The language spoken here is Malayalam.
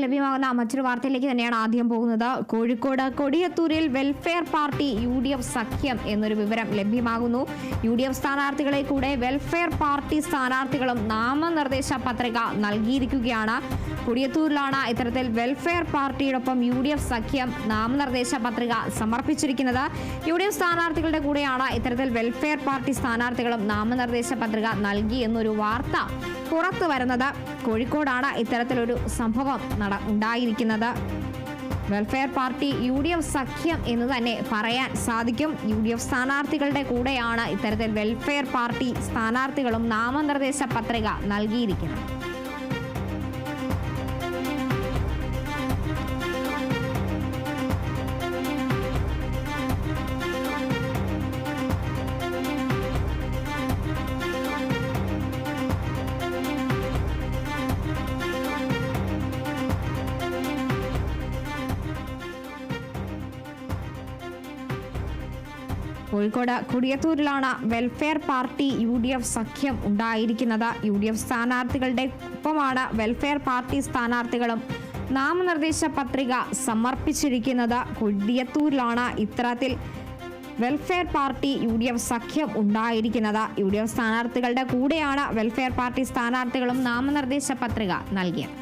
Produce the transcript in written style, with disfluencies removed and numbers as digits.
ലഭ്യമാകുന്ന മറ്റൊരു വാർത്തയിലേക്ക് തന്നെയാണ് ആദ്യം പോകുന്നത്. കോഴിക്കോട് കൊടിയത്തൂരിൽ വെൽഫെയർ പാർട്ടി UDF സഖ്യം എന്നൊരു വിവരം ലഭ്യമാകുന്നു. UDF സ്ഥാനാർത്ഥികളെ കൂടെ വെൽഫെയർ പാർട്ടി സ്ഥാനാർത്ഥികളും നാമനിർദ്ദേശ പത്രിക നൽകിയിരിക്കുകയാണ്. കൊടിയത്തൂരിലാണ് ഇത്തരത്തിൽ വെൽഫെയർ പാർട്ടിയോടൊപ്പം UDF സഖ്യം നാമനിർദ്ദേശ പത്രിക സമർപ്പിച്ചിരിക്കുന്നത്. UDF സ്ഥാനാർത്ഥികളുടെ കൂടെയാണ് ഇത്തരത്തിൽ വെൽഫെയർ പാർട്ടി സ്ഥാനാർത്ഥികളും നാമനിർദ്ദേശ പത്രിക നൽകി എന്നൊരു വാർത്ത പുറത്തു വരുന്നത്. കോഴിക്കോടാണ് ഇത്തരത്തിലൊരു സംഭവം ഉണ്ടായിരിക്കുന്നത്. വെൽഫെയർ പാർട്ടി UDF സഖ്യം എന്ന് തന്നെ പറയാൻ സാധിക്കും. UDF സ്ഥാനാർത്ഥികളുടെ കൂടെയാണ് ഇത്തരത്തിൽ വെൽഫെയർ പാർട്ടി സ്ഥാനാർത്ഥികളും നാമനിർദ്ദേശ പത്രിക നൽകിയിരിക്കുന്നത്. കോഴിക്കോട് കൊടിയത്തൂരിലാണ് വെൽഫെയർ പാർട്ടി UDF സഖ്യം ഉണ്ടായിരിക്കുന്നത്. UDF സ്ഥാനാർത്ഥികളുടെ ഒപ്പമാണ് വെൽഫെയർ പാർട്ടി സ്ഥാനാർത്ഥികളും നാമനിർദ്ദേശ പത്രിക സമർപ്പിച്ചിരിക്കുന്നത്. കൊടിയത്തൂരിലാണ് ഇത്തരത്തിൽ വെൽഫെയർ പാർട്ടി UDF സഖ്യം ഉണ്ടായിരിക്കുന്നത്. UDF സ്ഥാനാർത്ഥികളുടെ കൂടെയാണ് വെൽഫെയർ പാർട്ടി സ്ഥാനാർത്ഥികളും നാമനിർദ്ദേശ പത്രിക നൽകിയത്.